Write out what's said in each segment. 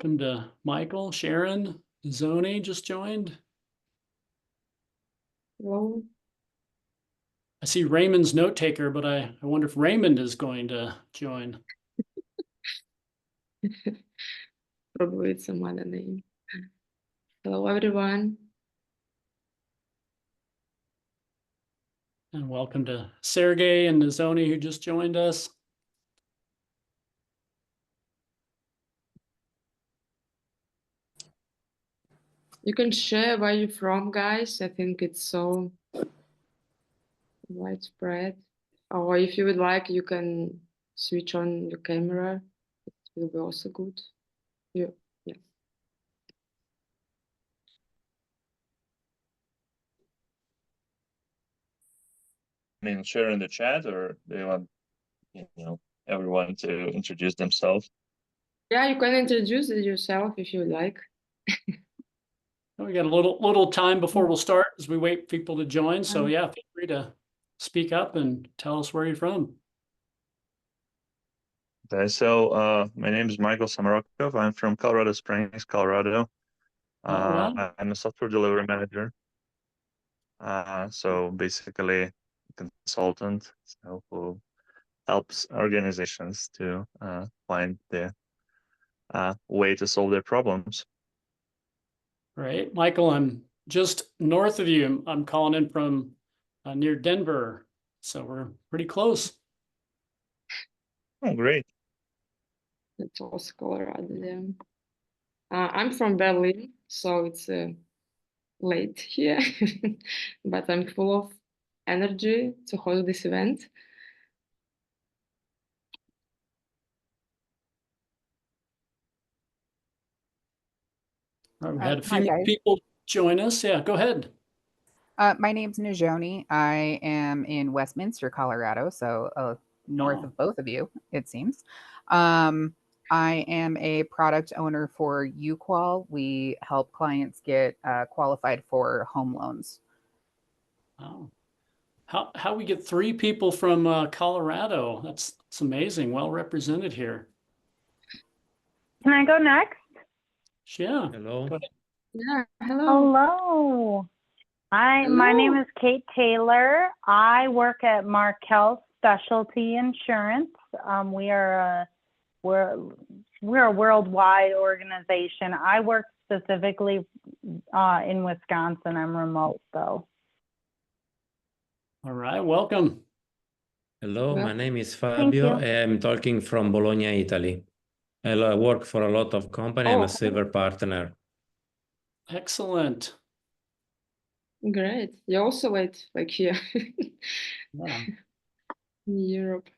welcome to Michael, Sharon, Zoni just joined. Hello. I see Raymond's note taker, but I wonder if Raymond is going to join. Probably it's some other name. Hello, everyone. And welcome to Sergey and Zoni who just joined us. You can share where you're from, guys. I think it's so widespread. Or if you would like, you can switch on your camera. It will be also good. Yeah. I mean, share in the chat, or do you want, everyone to introduce themselves? Yeah, you can introduce yourself if you like. We got a little time before we'll start as we wait for people to join. So yeah, feel free to speak up and tell us where you're from. Okay, so my name is Michael Samarokov. I'm from Colorado Springs, Colorado. Wow. I'm a software delivery manager. So basically, a consultant, who helps organizations to find the way to solve their problems. Right, Michael, I'm just north of you. I'm calling in from near Denver, so we're pretty close. Oh, great. It's also Colorado, yeah. I'm from Berlin, so it's late here, but I'm full of energy to hold this event. We had a few people join us. Yeah, go ahead. My name's Najoni. I am in Westminster, Colorado, so north of both of you, it seems. I am a product owner for UQual. We help clients get qualified for home loans. Wow. How we get 3 people from Colorado? That's amazing. Well represented here. Can I go next? Yeah. Hello. Yeah. Hello. Hello. My name is Kate Taylor. I work at Markel Specialty Insurance. We're a worldwide organization. I work specifically in Wisconsin. I'm remote though. All right, welcome. Hello, my name is Fabio. I'm talking from Bologna, Italy. I work for a lot of companies. I'm a silver partner. Excellent. Great. You also wait like here. Yeah. In Europe.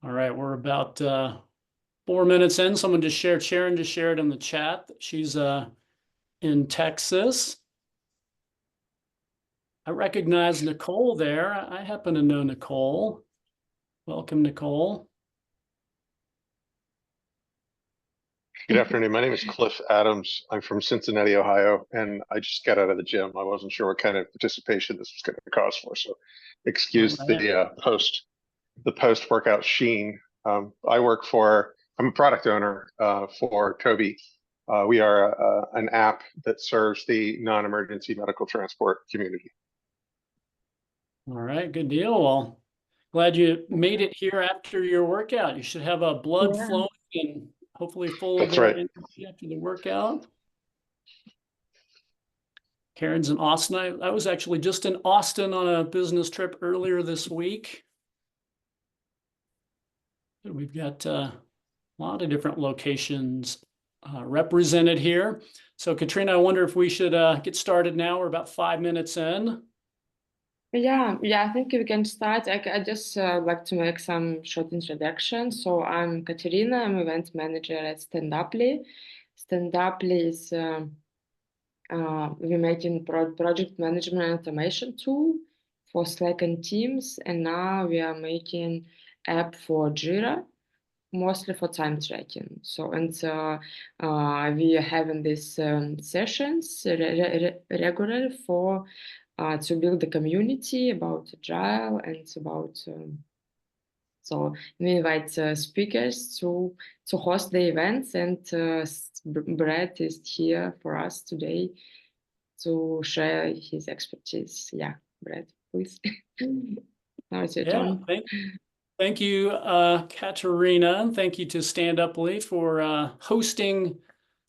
All right, we're about 4 minutes in. Sharon just shared in the chat that she's in Texas. I recognize Nicole there. I happen to know Nicole. Welcome, Nicole. Good afternoon. My name is Cliff Adams. I'm from Cincinnati, Ohio, and I just got out of the gym. I wasn't sure what kind of participation this was going to cause for, so excuse the post-workout sheen. I'm a product owner for Toby. We are an app that serves the non-emergency medical transport community. All right, good deal. Well, glad you made it here after your workout. You should have a blood flowing and hopefully full of energy after the workout. Karen's in Austin. I was actually just in Austin on a business trip earlier this week. We've got a lot of different locations represented here. So Katrina, I wonder if we should get started now. We're about 5 minutes in. Yeah, I think we can start. I just like to make some short introduction. So I'm Katerina. I'm event manager at Standuply. Standuply is we're making project management and automation tool for Slack and Teams, and now we are making app for Jira, mostly for time tracking. So we are having these sessions regularly for to build the community about Agile and about So we invite speakers to host the events, and Brad is here for us today to share his expertise. Yeah, Brad, please. Now it's your turn. Thank you, Katerina. Thank you to Standuply for hosting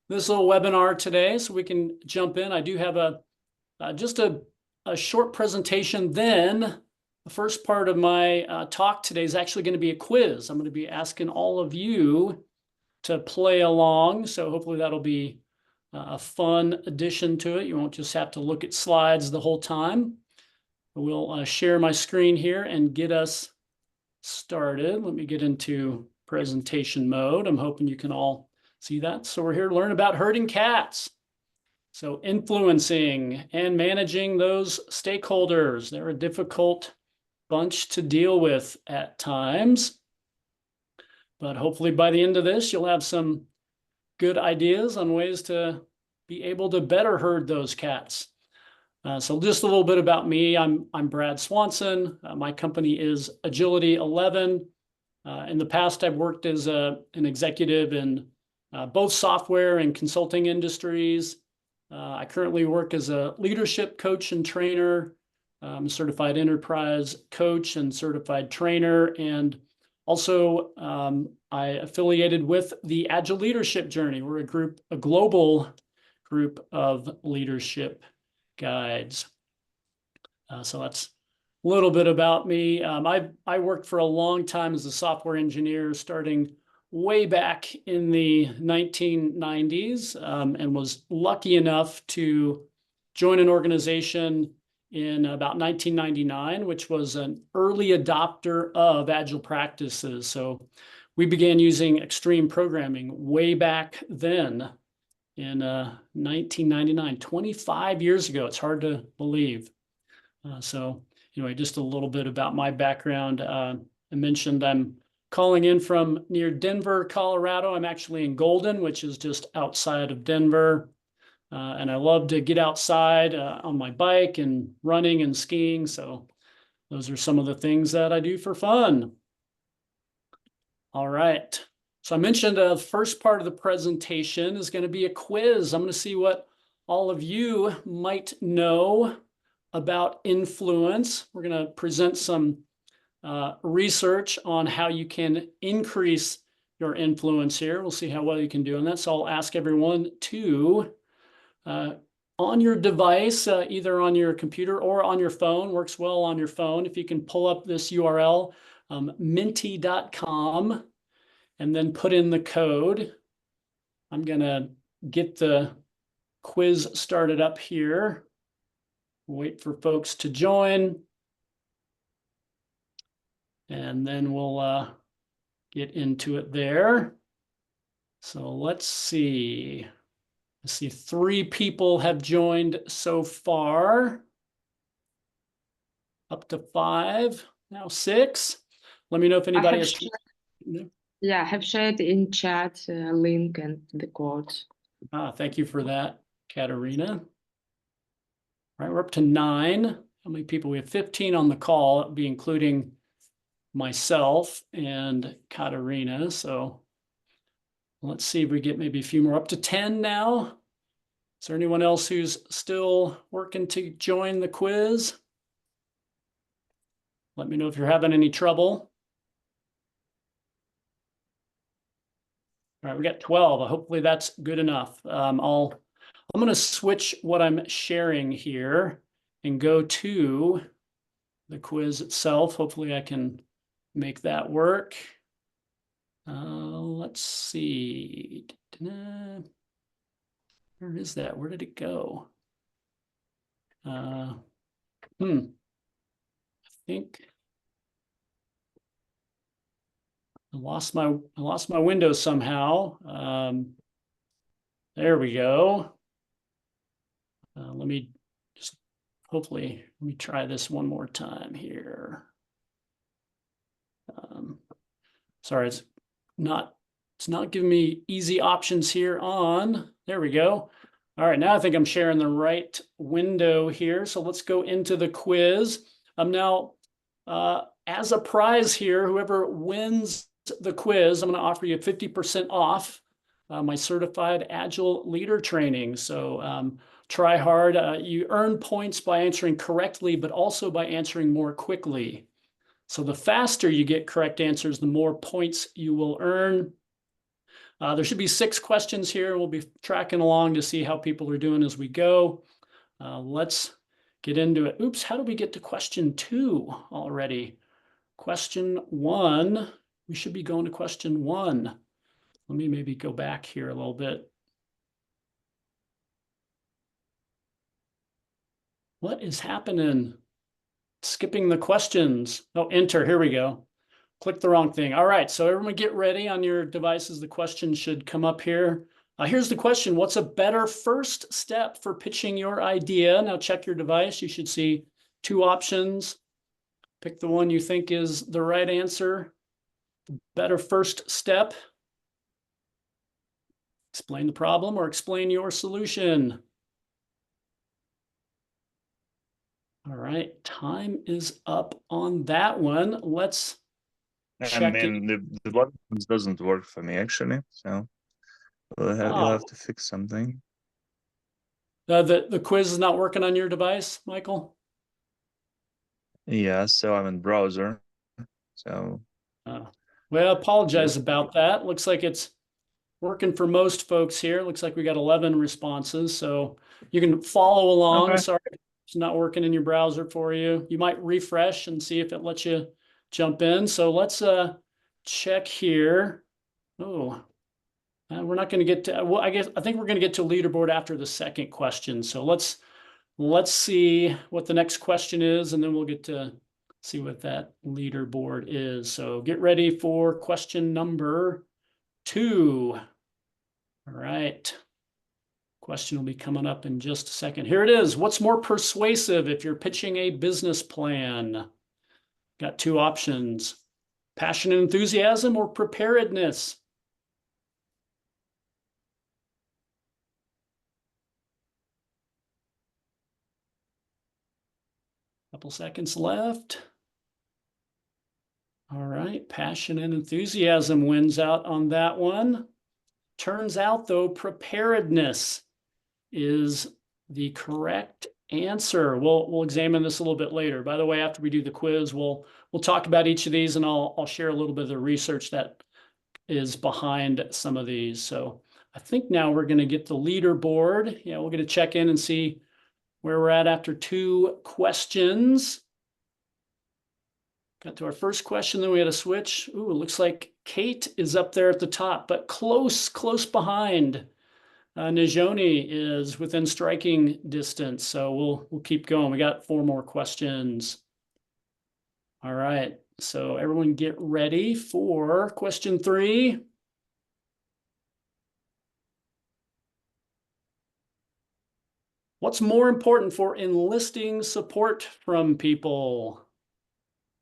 this little webinar today, so we can jump in. I do have just a short presentation. Then the first part of my talk today is actually going to be a quiz. I'm going to be asking all of you to play along. So hopefully that'll be a fun addition to it. You won't just have to look at slides the whole time. We'll share my screen here and get us started. Let me get into presentation mode. I'm hoping you can all see that. So we're here to learn about herding cats. So influencing and managing those stakeholders. They're a difficult bunch to deal with at times. But hopefully by the end of this, you'll have some good ideas on ways to be able to better herd those cats. So just a little bit about me. I'm Brad Swanson. My company is Agility 11. In the past, I've worked as an executive in both software and consulting industries. I currently work as a leadership coach and trainer. I'm a certified enterprise coach and certified trainer. And also, I affiliated with the Agile Leadership Journey. We're a global group of leadership guides. So that's a little bit about me. I worked for a long time as a software engineer, starting way back in the 1990s, and was lucky enough to join an organization in about 1999, which was an early adopter of Agile practices. So we began using extreme programming way back then in 1999, 25 years ago. It's hard to believe. So anyway, just a little bit about my background. I mentioned I'm calling in from near Denver, Colorado. I'm actually in Golden, which is just outside of Denver. And I love to get outside on my bike and running and skiing. So those are some of the things that I do for fun. All right. So I mentioned the first part of the presentation is going to be a quiz. I'm going to see what all of you might know about influence. We're going to present some research on how you can increase your influence here. We'll see how well you can do on that. So I'll ask everyone to, on your device, either on your computer or on your phone, works well on your phone, if you can pull up this URL, menti.com, and then put in the code. I'm going to get the quiz started up here. Wait for folks to join. And then we'll get into it there. So let's see. I see 3 people have joined so far. Up to 5, now 6. Let me know if anybody has. Yeah, I have shared in chat a link and the quote. Thank you for that, Katerina. All right, we're up to 9. How many people? We have 15 on the call, that would be including myself and Katerina. So let's see if we get maybe a few more. Up to 10 now. Is there anyone else who's still working to join the quiz? Let me know if you're having any trouble. All right, we got 12. Hopefully that's good enough. I'm going to switch what I'm sharing here and go to the quiz itself. Hopefully I can make that work. Let's see. Where is that? Where did it go? I think I lost my window somehow. There we go. Let me try this one more time here. Sorry, it's not giving me easy options here on. There we go. All right, now I think I'm sharing the right window here. So let's go into the quiz. Now, as a prize here, whoever wins the quiz, I'm going to offer you 50% off my certified Agile leader training. So try hard. You earn points by answering correctly, but also by answering more quickly. So the faster you get correct answers, the more points you will earn. There should be 6 questions here. We'll be tracking along to see how people are doing as we go. Let's get into it. Oops, how do we get to question 2 already? Question 1, we should be going to question 1. Let me maybe go back here a little bit. What is happening? Skipping the questions. Oh, enter, here we go. Click the wrong thing. All right, so everyone get ready on your devices. The question should come up here. Here's the question. What's a better first step for pitching your idea? Now check your device. You should see 2 options. Pick the one you think is the right answer. Better first step. Explain the problem or explain your solution. All right, time is up on that one. Let's check it. The buttons doesn't work for me actually, so you'll have to fix something. The quiz is not working on your device, Michael? Yeah, so I'm in browser. So well, apologize about that. Looks like it's working for most folks here. Looks like we got 11 responses, so you can follow along. Okay. Sorry if it's not working in your browser for you. You might refresh and see if it lets you jump in. So let's check here. Oh, we're not going to get to, well, I think we're going to get to leaderboard after the second question. So let's see what the next question is, and then we'll get to see what that leaderboard is. So get ready for question number 2. All right. Question will be coming up in just a second. Here it is. What's more persuasive if you're pitching a business plan? Got 2 options. Passion and enthusiasm or preparedness? Couple seconds left. All right, passion and enthusiasm wins out on that one. Turns out, though, preparedness is the correct answer. We'll examine this a little bit later. By the way, after we do the quiz, we'll talk about each of these, and I'll share a little bit of the research that is behind some of these. So I think now we're going to get the leaderboard. Yeah, we're going to check in and see where we're at after 2 questions. Got to our first question, then we had a switch. Ooh, it looks like Kate is up there at the top, but close behind. Najoni is within striking distance, so we'll keep going. We got 4 more questions. All right, so everyone get ready for question 3. What's more important for enlisting support from people?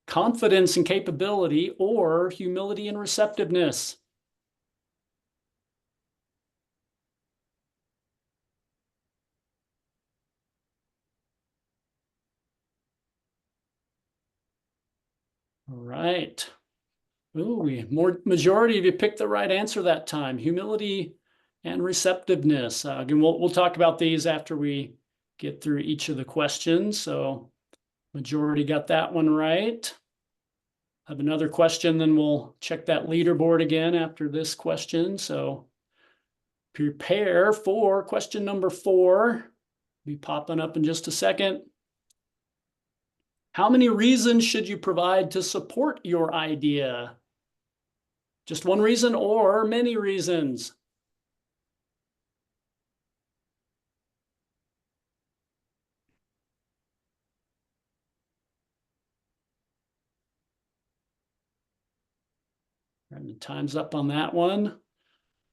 Confidence and capability or humility and receptiveness? All right. Ooh, majority of you picked the right answer that time. Humility and receptiveness. Again, we'll talk about these after we get through each of the questions. So majority got that one right. I have another question, then we'll check that leaderboard again after this question. So prepare for question number 4. Be popping up in just a second. How many reasons should you provide to support your idea? Just one reason or many reasons? And the time's up on that one.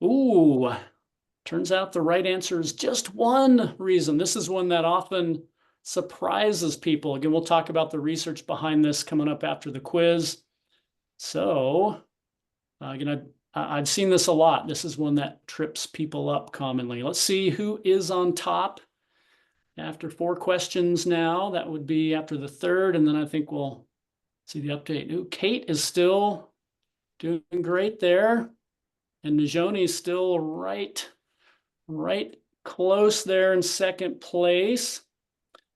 Ooh, turns out the right answer is just one reason. This is one that often surprises people. Again, we'll talk about the research behind this coming up after the quiz. So, again, I've seen this a lot. This is one that trips people up commonly. Let's see who is on top after 4 questions now. That would be after the 3rd, and then I think we'll See the update. Ooh, Kate is still doing great there. And Najoni is still right close there in second place.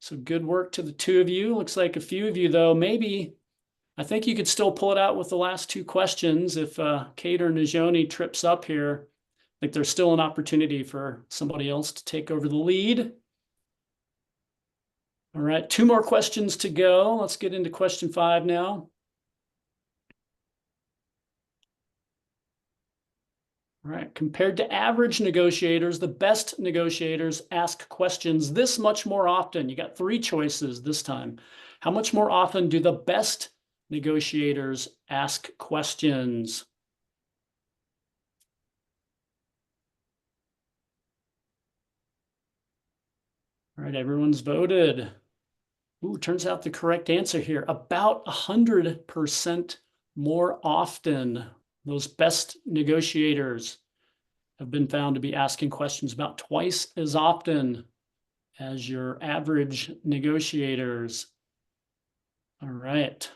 So good work to the two of you. Looks like a few of you, though, maybe, I think you could still pull it out with the last two questions. If Kate or Najoni trips up here, I think there's still an opportunity for somebody else to take over the lead. All right, two more questions to go. Let's get into question 5 now. All right, compared to average negotiators, the best negotiators ask questions this much more often. You got 3 choices this time. How much more often do the best negotiators ask questions? All right, everyone's voted. Ooh, turns out the correct answer here, about 100% more often. Those best negotiators have been found to be asking questions about twice as often as your average negotiators. All right.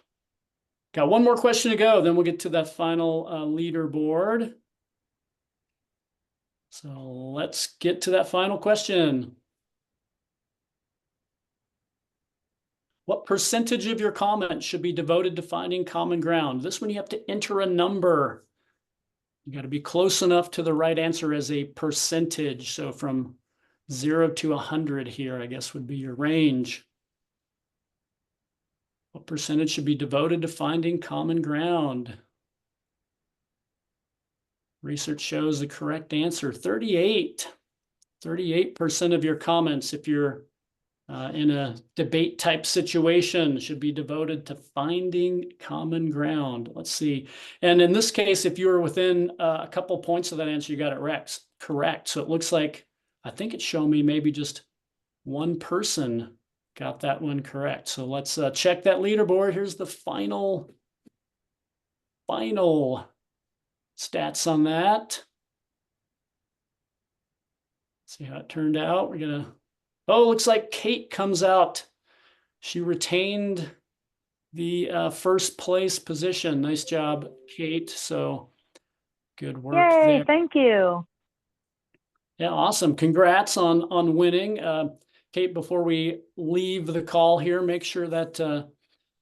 Got one more question to go, then we'll get to that final leaderboard. So let's get to that final question. What percentage of your comments should be devoted to finding common ground? This one you have to enter a number. You got to be close enough to the right answer as a percentage. So from 0 to 100 here, I guess, would be your range. What percentage should be devoted to finding common ground? Research shows the correct answer, 38%. 38% of your comments, if you're in a debate type situation, should be devoted to finding common ground. Let's see. And in this case, if you were within a couple points of that answer, you got it correct. So it looks like, I think it's showing me maybe just one person got that one correct. So let's check that leaderboard. Here's the final stats on that. See how it turned out. We're gonna, oh, looks like Kate comes out. She retained the first place position. Nice job, Kate. So good work there. Thank you. Yeah, awesome. Congrats on winning. Kate, before we leave the call here, make sure that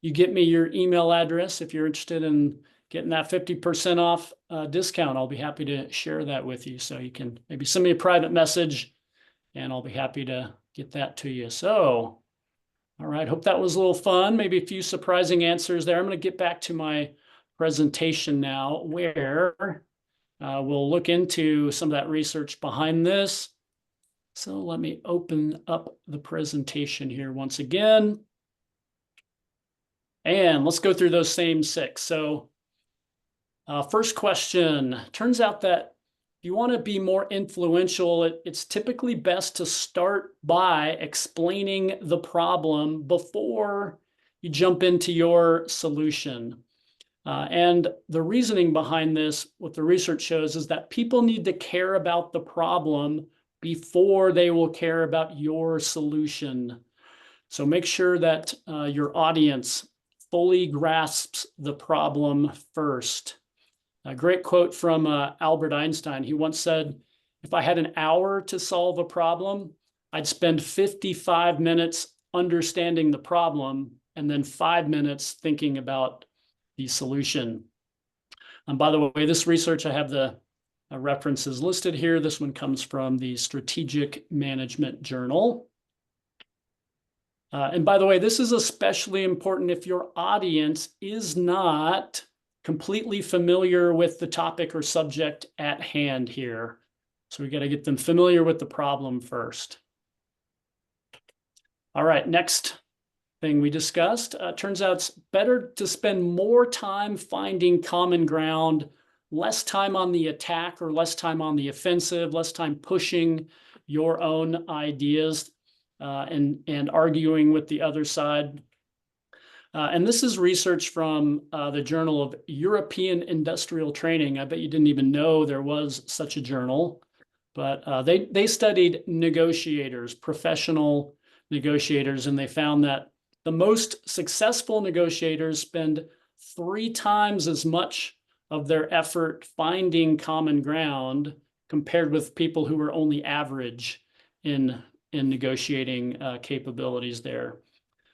you get me your email address if you're interested in getting that 50% off discount. I'll be happy to share that with you. So you can maybe send me a private message and I'll be happy to get that to you. So, all right, hope that was a little fun. Maybe a few surprising answers there. I'm going to get back to my presentation now, where we'll look into some of that research behind this. So let me open up the presentation here once again. And let's go through those same 6. So first question, turns out that if you want to be more influential, it's typically best to start by explaining the problem before you jump into your solution. And the reasoning behind this, what the research shows, is that people need to care about the problem before they will care about your solution. So make sure that your audience fully grasps the problem first. A great quote from Albert Einstein. He once said, if I had an hour to solve a problem, I'd spend 55 minutes understanding the problem and then 5 minutes thinking about the solution. And by the way, this research, I have the references listed here. This one comes from the Strategic Management Journal. And by the way, this is especially important if your audience is not completely familiar with the topic or subject at hand here. So we got to get them familiar with the problem first. All right, next thing we discussed. Turns out it's better to spend more time finding common ground, less time on the attack or less time on the offensive, less time pushing your own ideas and arguing with the other side. And this is research from the Journal of European Industrial Training. I bet you didn't even know there was such a journal, but they studied negotiators, professional negotiators, and they found that the most successful negotiators spend 3 times as much of their effort finding common ground compared with people who are only average in negotiating capabilities there.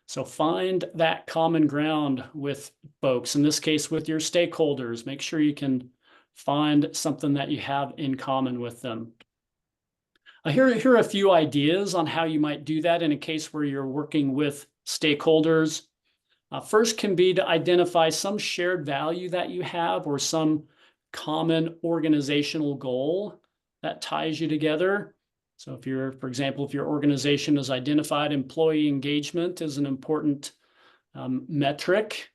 So find that common ground with folks, in this case, with your stakeholders. Make sure you can find something that you have in common with them. Here are a few ideas on how you might do that in a case where you're working with stakeholders. First can be to identify some shared value that you have or some common organizational goal that ties you together. So if you're, for example, if your organization has identified employee engagement as an important metric,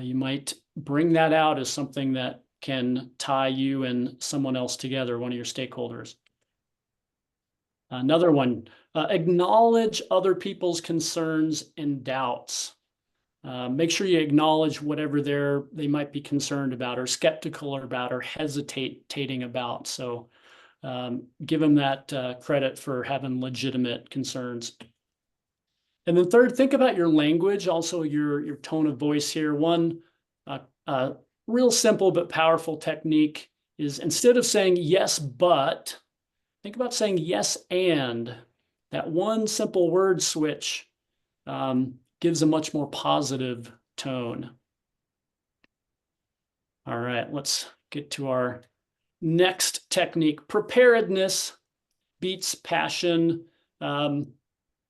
you might bring that out as something that can tie you and someone else together, one of your stakeholders. Another one, acknowledge other people's concerns and doubts. Make sure you acknowledge whatever they might be concerned about or skeptical about or hesitating about. So give them that credit for having legitimate concerns. And then third, think about your language, also your tone of voice here. One real simple but powerful technique is, instead of saying yes, but, think about saying yes, and. That one simple word switch gives a much more positive tone. All right, let's get to our next technique. Preparedness beats passion.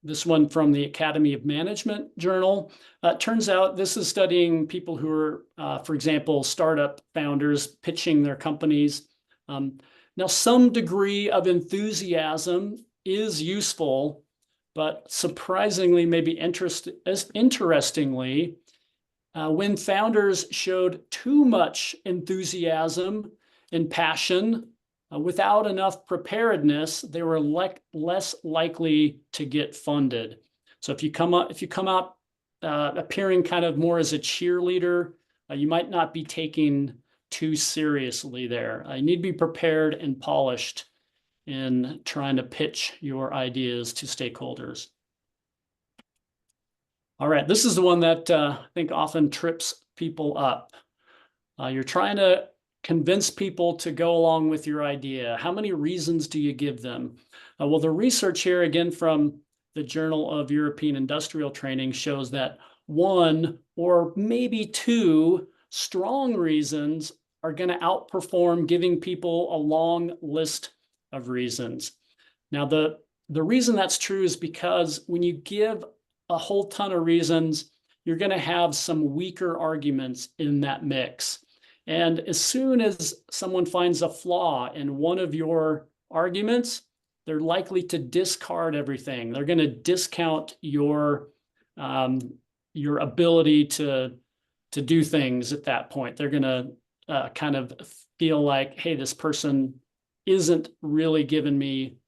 This one from the Academy of Management Journal. Turns out this is studying people who are, for example, startup founders pitching their companies. Now, some degree of enthusiasm is useful, but surprisingly, maybe interestingly, when founders showed too much enthusiasm and passion without enough preparedness, they were less likely to get funded. So if you come out appearing kind of more as a cheerleader, you might not be taken too seriously there. You need to be prepared and polished in trying to pitch your ideas to stakeholders. All right, this is the one that I think often trips people up. You're trying to convince people to go along with your idea. How many reasons do you give them? Well, the research here, again, from the Journal of European Industrial Training, shows that 1 or maybe 2 strong reasons are going to outperform giving people a long list of reasons. Now, the reason that's true is because when you give a whole ton of reasons, you're going to have some weaker arguments in that mix. And as soon as someone finds a flaw in one of your arguments, they're likely to discard everything. They're going to discount your ability to do things at that point. They're going to kind of feel like, hey, this person isn't really giving me,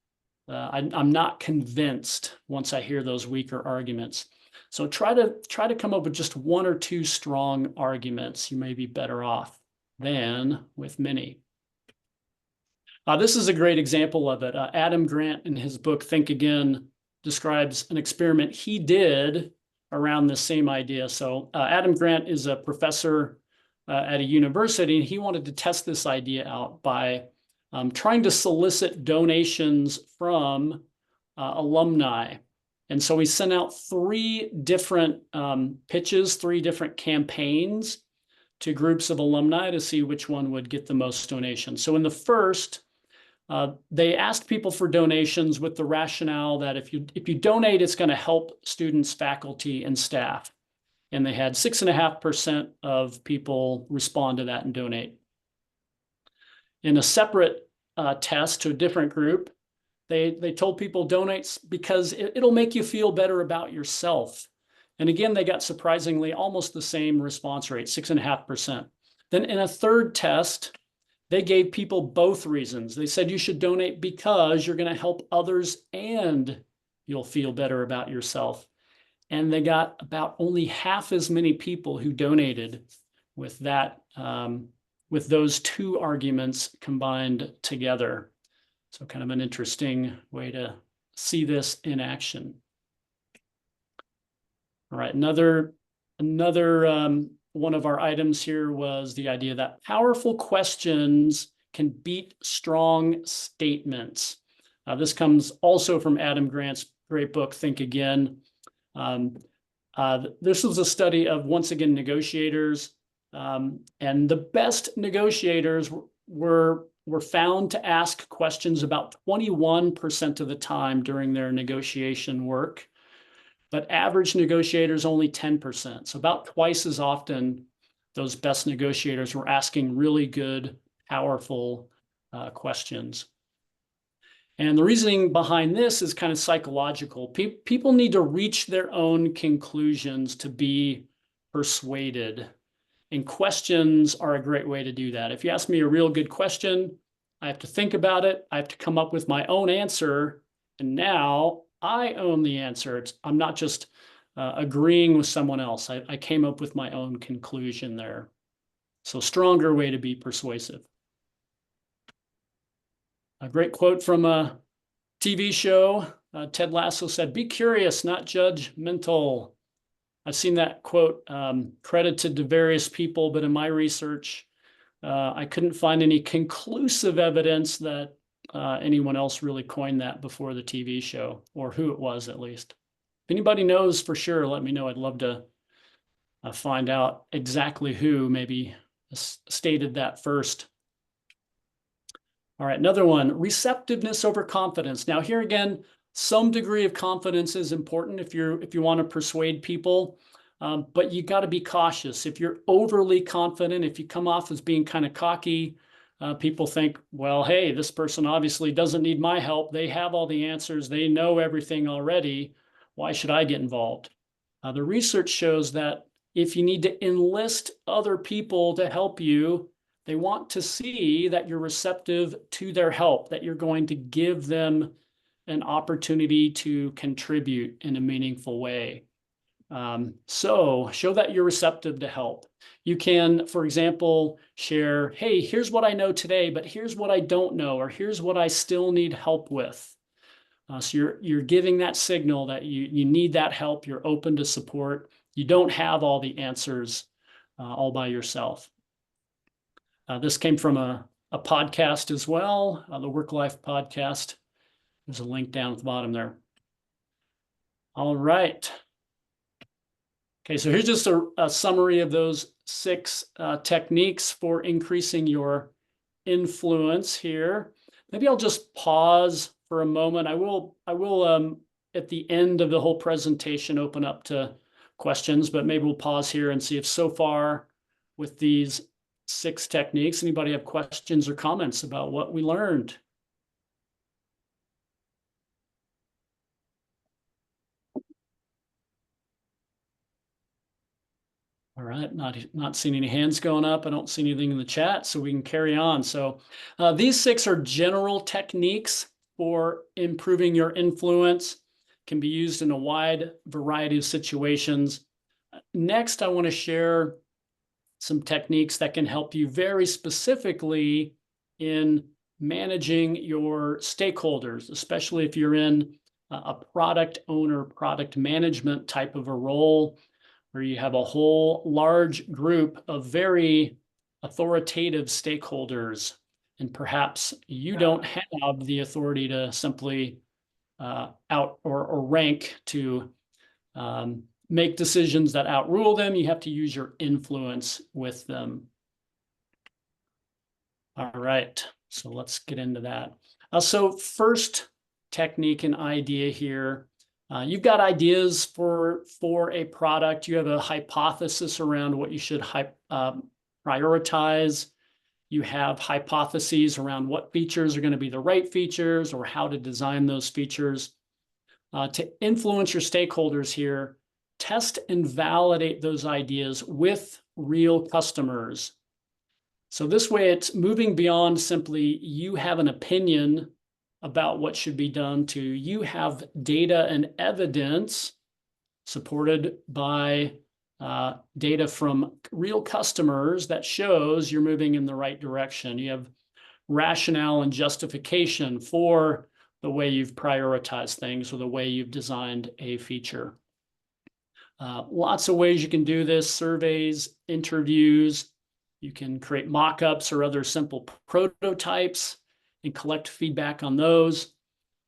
I'm not convinced once I hear those weaker arguments. So try to come up with just 1 or 2 strong arguments. You may be better off than with many. This is a great example of it. Adam Grant, in his book, Think Again, describes an experiment he did around the same idea. So Adam Grant is a professor at a university, and he wanted to test this idea out by trying to solicit donations from alumni. And so he sent out 3 different pitches, 3 different campaigns to groups of alumni to see which one would get the most donations. So in the first, they asked people for donations with the rationale that if you donate, it's going to help students, faculty, and staff. And they had 6.5% of people respond to that and donate. In a separate test to a different group, they told people donate because it'll make you feel better about yourself. And again, they got surprisingly almost the same response rate, 6.5%. Then in a third test, they gave people both reasons. They said you should donate because you're going to help others and you'll feel better about yourself. And they got about only half as many people who donated with that, with those 2 arguments combined together. So kind of an interesting way to see this in action. All right, another one of our items here was the idea that powerful questions can beat strong statements. This comes also from Adam Grant's great book, Think Again. This was a study of, once again, negotiators, and the best negotiators were found to ask questions about 21% of the time during their negotiation work, but average negotiators only 10%. So about twice as often, those best negotiators were asking really good, powerful questions. And the reasoning behind this is kind of psychological. People need to reach their own conclusions to be persuaded. And questions are a great way to do that. If you ask me a real good question, I have to think about it. I have to come up with my own answer. And now I own the answer. I'm not just agreeing with someone else. I came up with my own conclusion there. So stronger way to be persuasive. A great quote from a TV show. Ted Lasso said, "Be curious, not judgmental." I've seen that quote credited to various people, but in my research, I couldn't find any conclusive evidence that anyone else really coined that before the TV show, or who it was at least. If anybody knows for sure, let me know. I'd love to find out exactly who maybe stated that first. All right, another one, receptiveness over confidence. Now here again, some degree of confidence is important if you want to persuade people, but you got to be cautious. If you're overly confident, if you come off as being kind of cocky, people think, well, hey, this person obviously doesn't need my help. They have all the answers. They know everything already. Why should I get involved? The research shows that if you need to enlist other people to help you, they want to see that you're receptive to their help, that you're going to give them an opportunity to contribute in a meaningful way. So show that you're receptive to help. You can, for example, share, hey, here's what I know today, but here's what I don't know, or here's what I still need help with. So you're giving that signal that you need that help, you're open to support, you don't have all the answers all by yourself. This came from a podcast as well, the Work Life podcast. There's a link down at the bottom there. All right. Okay, so here's just a summary of those 6 techniques for increasing your influence here. Maybe I'll just pause for a moment. I will at the end of the whole presentation open up to questions, but maybe we'll pause here and see if so far with these 6 techniques, anybody have questions or comments about what we learned? All right, not seeing any hands going up. I don't see anything in the chat, so we can carry on. So these 6 are general techniques for improving your influence, can be used in a wide variety of situations. Next, I want to share some techniques that can help you very specifically in managing your stakeholders, especially if you're in a product owner, product management type of a role, where you have a whole large group of very authoritative stakeholders, and perhaps you don't have the authority to simply out or rank to make decisions that outrule them. You have to use your influence with them. All right, so let's get into that. So first technique and idea here. You've got ideas for a product. You have a hypothesis around what you should prioritize. You have hypotheses around what features are going to be the right features or how to design those features. To influence your stakeholders here, test and validate those ideas with real customers. So this way it's moving beyond simply you have an opinion about what should be done to you have data and evidence supported by data from real customers that shows you're moving in the right direction. You have rationale and justification for the way you've prioritized things or the way you've designed a feature. Lots of ways you can do this: surveys, interviews. You can create mock-ups or other simple prototypes and collect feedback on those.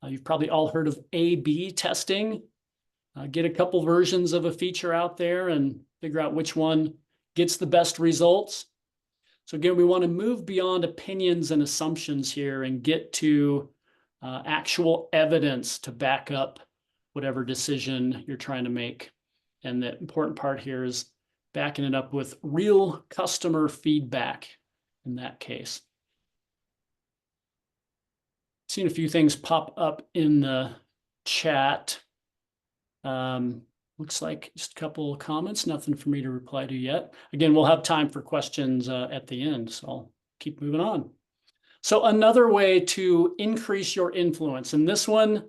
You've probably all heard of A/B testing. Get a couple versions of a feature out there and figure out which one gets the best results. So again, we want to move beyond opinions and assumptions here and get to actual evidence to back up whatever decision you're trying to make. And the important part here is backing it up with real customer feedback in that case. Seen a few things pop up in the chat. Looks like just a couple of comments, nothing for me to reply to yet. Again, we'll have time for questions at the end, so I'll keep moving on. So another way to increase your influence, and this one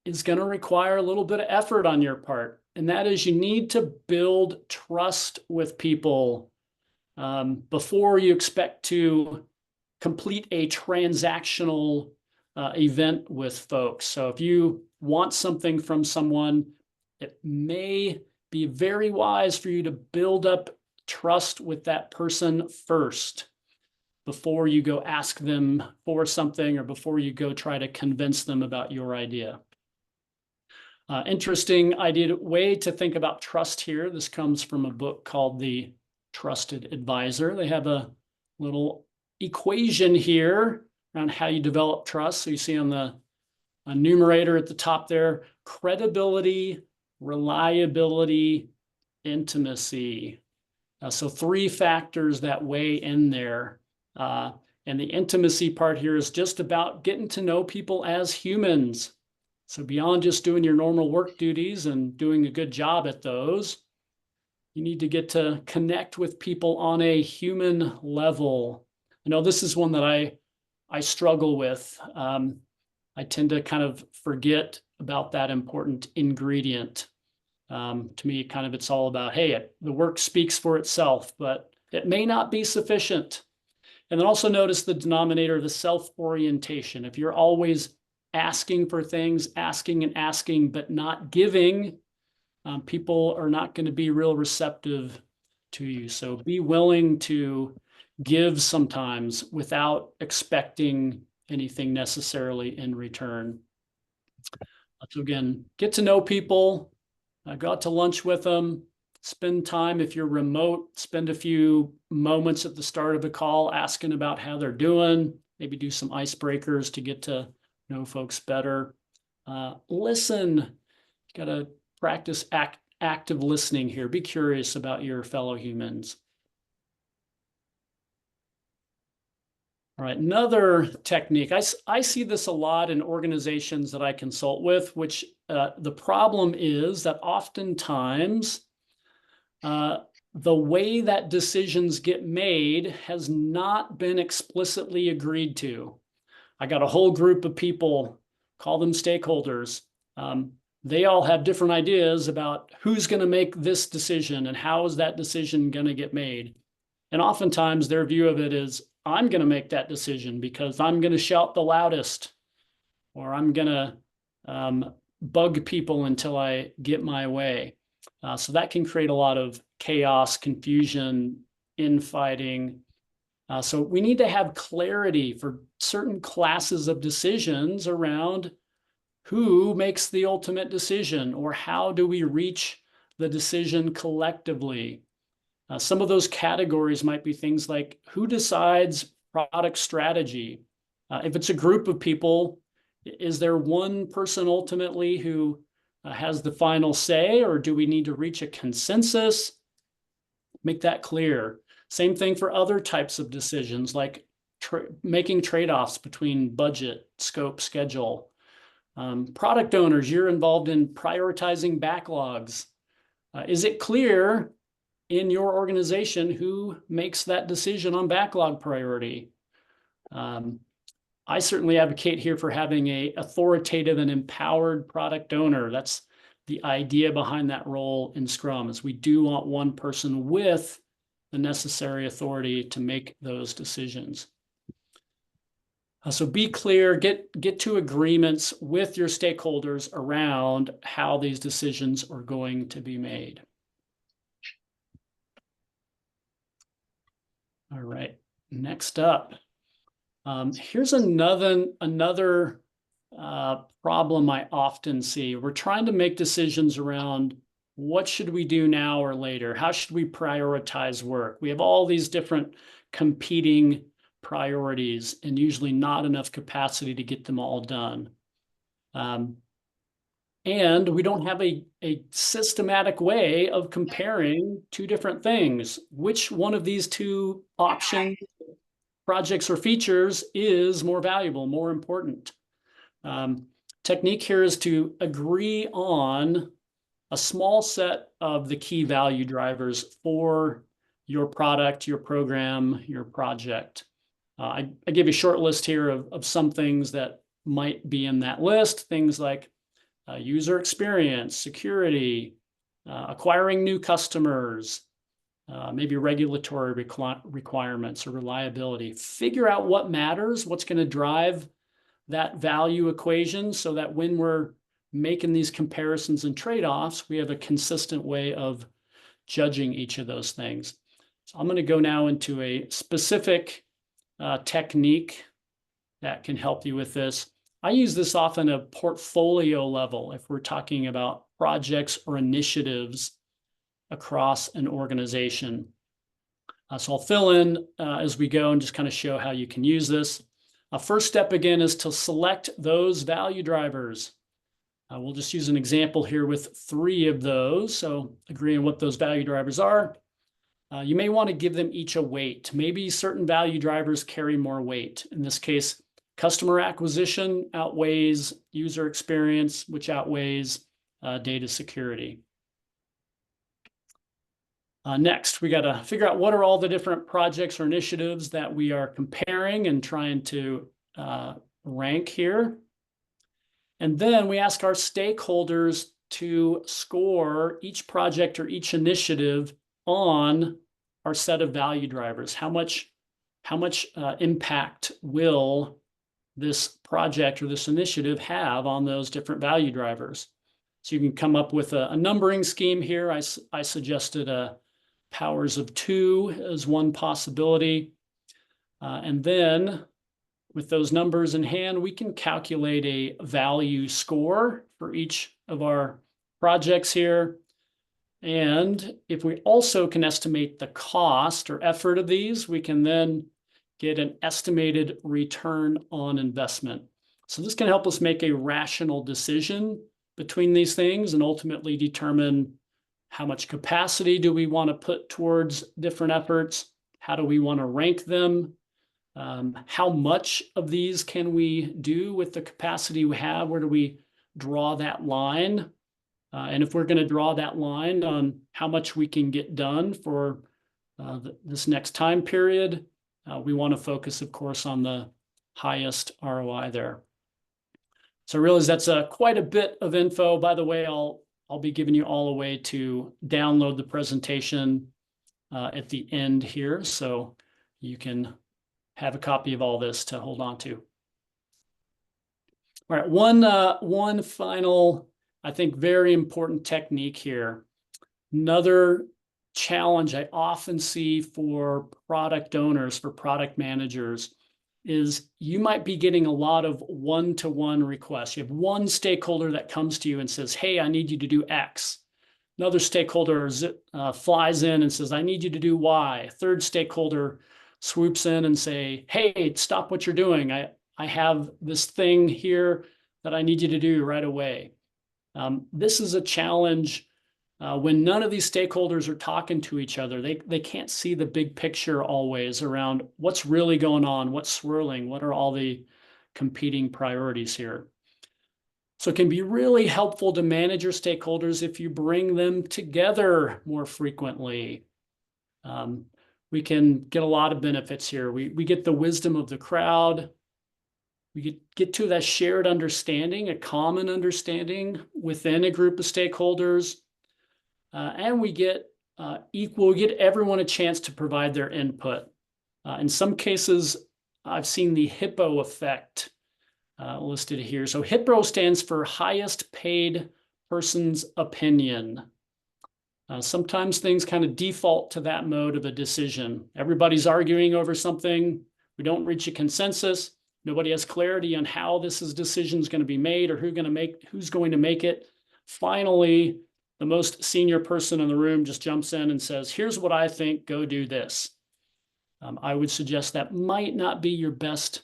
is going to require a little bit of effort on your part, and that is you need to build trust with people before you expect to complete a transactional event with folks. So if you want something from someone, it may be very wise for you to build up trust with that person first before you go ask them for something or before you go try to convince them about your idea. Interesting way to think about trust here. This comes from a book called The Trusted Advisor. They have a little equation here around how you develop trust. So you see on the numerator at the top there, credibility, reliability, intimacy. So 3 factors that weigh in there. And the intimacy part here is just about getting to know people as humans. So beyond just doing your normal work duties and doing a good job at those, you need to get to connect with people on a human level. I know this is one that I struggle with. I tend to kind of forget about that important ingredient. To me, kind of it's all about, hey, the work speaks for itself, but it may not be sufficient. And then also notice the denominator, the self-orientation. If you're always asking for things, asking and asking, but not giving, people are not going to be real receptive to you. So be willing to give sometimes without expecting anything necessarily in return. So again, get to know people, go out to lunch with them, spend time. If you're remote, spend a few moments at the start of a call asking about how they're doing, maybe do some icebreakers to get to know folks better. Listen, you got to practice active listening here. Be curious about your fellow humans. All right, another technique. I see this a lot in organizations that I consult with, which the problem is that oftentimes the way that decisions get made has not been explicitly agreed to. I got a whole group of people, call them stakeholders. They all have different ideas about who's going to make this decision and how is that decision going to get made. And oftentimes their view of it is, I'm going to make that decision because I'm going to shout the loudest, or I'm going to bug people until I get my way. So that can create a lot of chaos, confusion, infighting. So we need to have clarity for certain classes of decisions around who makes the ultimate decision, or how do we reach the decision collectively. Some of those categories might be things like who decides product strategy. If it's a group of people, is there one person ultimately who has the final say, or do we need to reach a consensus? Make that clear. Same thing for other types of decisions, like making trade-offs between budget, scope, schedule. Product owners, you're involved in prioritizing backlogs. Is it clear in your organization who makes that decision on backlog priority? I certainly advocate here for having an authoritative and empowered product owner. That's the idea behind that role in Scrum, is we do want one person with the necessary authority to make those decisions. So be clear, get to agreements with your stakeholders around how these decisions are going to be made. All right, next up. Here's another problem I often see. We're trying to make decisions around what should we do now or later? How should we prioritize work? We have all these different competing priorities and usually not enough capacity to get them all done. And we don't have a systematic way of comparing two different things. Which one of these two options, projects or features is more valuable, more important? Technique here is to agree on a small set of the key value drivers for your product, your program, your project. I give you a short list here of some things that might be in that list. Things like user experience, security, acquiring new customers, maybe regulatory requirements or reliability. Figure out what matters, what's going to drive that value equation so that when we're making these comparisons and trade-offs, we have a consistent way of judging each of those things. So I'm going to go now into a specific technique that can help you with this. I use this often at a portfolio level if we're talking about projects or initiatives across an organization. So I'll fill in as we go and just kind of show how you can use this. First step again is to select those value drivers. We'll just use an example here with 3 of those. So agree on what those value drivers are. You may want to give them each a weight. Maybe certain value drivers carry more weight. In this case, customer acquisition outweighs user experience, which outweighs data security. Next, we got to figure out what are all the different projects or initiatives that we are comparing and trying to rank here. And then we ask our stakeholders to score each project or each initiative on our set of value drivers. How much impact will this project or this initiative have on those different value drivers? So you can come up with a numbering scheme here. I suggested powers of 2 as one possibility. And then with those numbers in hand, we can calculate a value score for each of our projects here. And if we also can estimate the cost or effort of these, we can then get an estimated return on investment. So this can help us make a rational decision between these things and ultimately determine how much capacity do we want to put towards different efforts? How do we want to rank them? How much of these can we do with the capacity we have? Where do we draw that line? And if we're going to draw that line on how much we can get done for this next time period, we want to focus, of course, on the highest ROI there. So I realize that's quite a bit of info. By the way, I'll be giving you all a way to download the presentation at the end here, so you can have a copy of all this to hold on to. All right, one final, I think, very important technique here. Another challenge I often see for product owners, for product managers, is you might be getting a lot of one-to-one requests. You have one stakeholder that comes to you and says, hey, I need you to do X. Another stakeholder flies in and says, I need you to do Y. A third stakeholder swoops in and say, hey, stop what you're doing. I have this thing here that I need you to do right away. This is a challenge when none of these stakeholders are talking to each other. They can't see the big picture always around what's really going on, what's swirling, what are all the competing priorities here. So it can be really helpful to manage your stakeholders if you bring them together more frequently. We can get a lot of benefits here. We get the wisdom of the crowd. We get to that shared understanding, a common understanding within a group of stakeholders. And we get everyone a chance to provide their input. In some cases, I've seen the HIPPO effect listed here. So HIPPO stands for highest paid person's opinion. Sometimes things kind of default to that mode of a decision. Everybody's arguing over something. We don't reach a consensus. Nobody has clarity on how this decision is going to be made or who's going to make it. Finally, the most senior person in the room just jumps in and says, here's what I think, go do this. I would suggest that might not be your best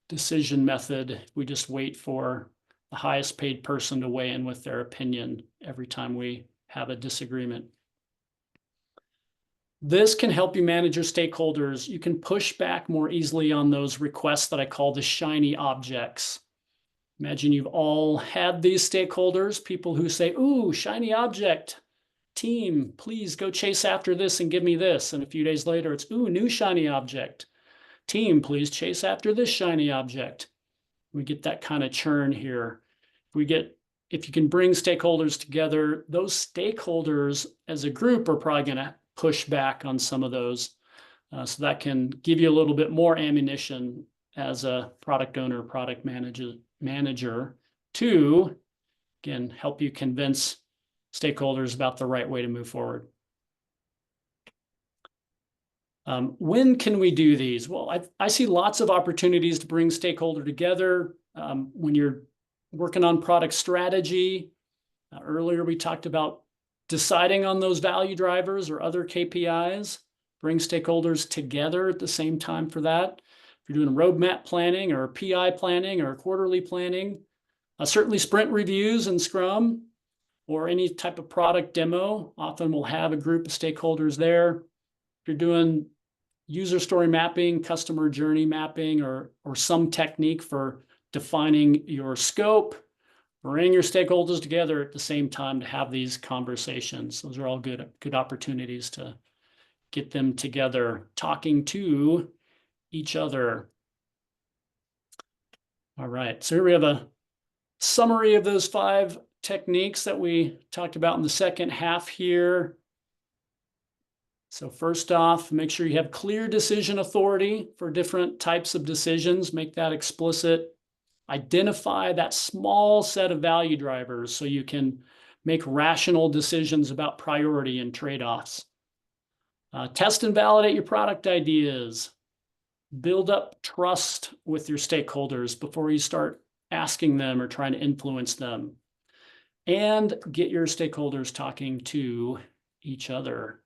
decision method. We just wait for the highest paid person to weigh in with their opinion every time we have a disagreement. This can help you manage your stakeholders. You can push back more easily on those requests that I call the shiny objects. Imagine you've all had these stakeholders, people who say, ooh, shiny object, team, please go chase after this and give me this. And a few days later, it's, ooh, new shiny object. Team, please chase after this shiny object. We get that kind of churn here. If you can bring stakeholders together, those stakeholders as a group are probably going to push back on some of those. So that can give you a little bit more ammunition as a product owner, product manager to, again, help you convince stakeholders about the right way to move forward. When can we do these? Well, I see lots of opportunities to bring stakeholder together when you're working on product strategy. Earlier, we talked about deciding on those value drivers or other KPIs, bring stakeholders together at the same time for that. If you're doing roadmap planning or PI planning or quarterly planning, certainly sprint reviews and Scrum or any type of product demo, often we'll have a group of stakeholders there. If you're doing user story mapping, customer journey mapping, or some technique for defining your scope, bring your stakeholders together at the same time to have these conversations. Those are all good opportunities to get them together, talking to each other. All right, so here we have a summary of those 5 techniques that we talked about in the second half here. So first off, make sure you have clear decision authority for different types of decisions. Make that explicit. Identify that small set of value drivers so you can make rational decisions about priority and trade-offs. Test and validate your product ideas. Build up trust with your stakeholders before you start asking them or trying to influence them. And get your stakeholders talking to each other.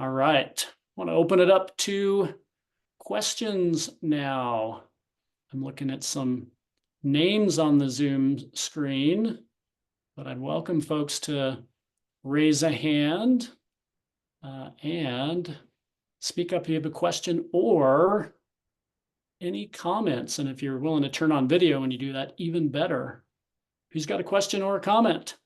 All right, I want to open it up to questions now. I'm looking at some names on the Zoom screen, but I'd welcome folks to raise a hand and speak up if you have a question or any comments. And if you're willing to turn on video when you do that, even better. Who's got a question or a comment?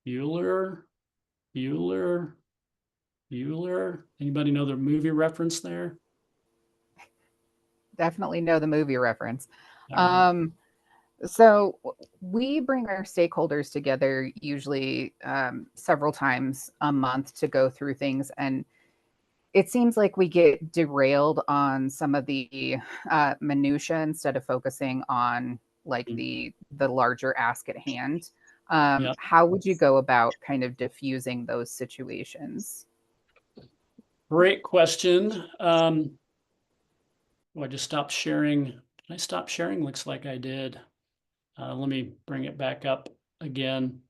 Bueller. Anybody know the movie reference there? Definitely know the movie reference. Right. So we bring our stakeholders together usually several times a month to go through things. And it seems like we get derailed on some of the minutia instead of focusing on like the larger ask at hand. Yep. How would you go about kind of diffusing those situations? Great question. I just stopped sharing. Did I stop sharing? Looks like I did. Let me bring it back up again.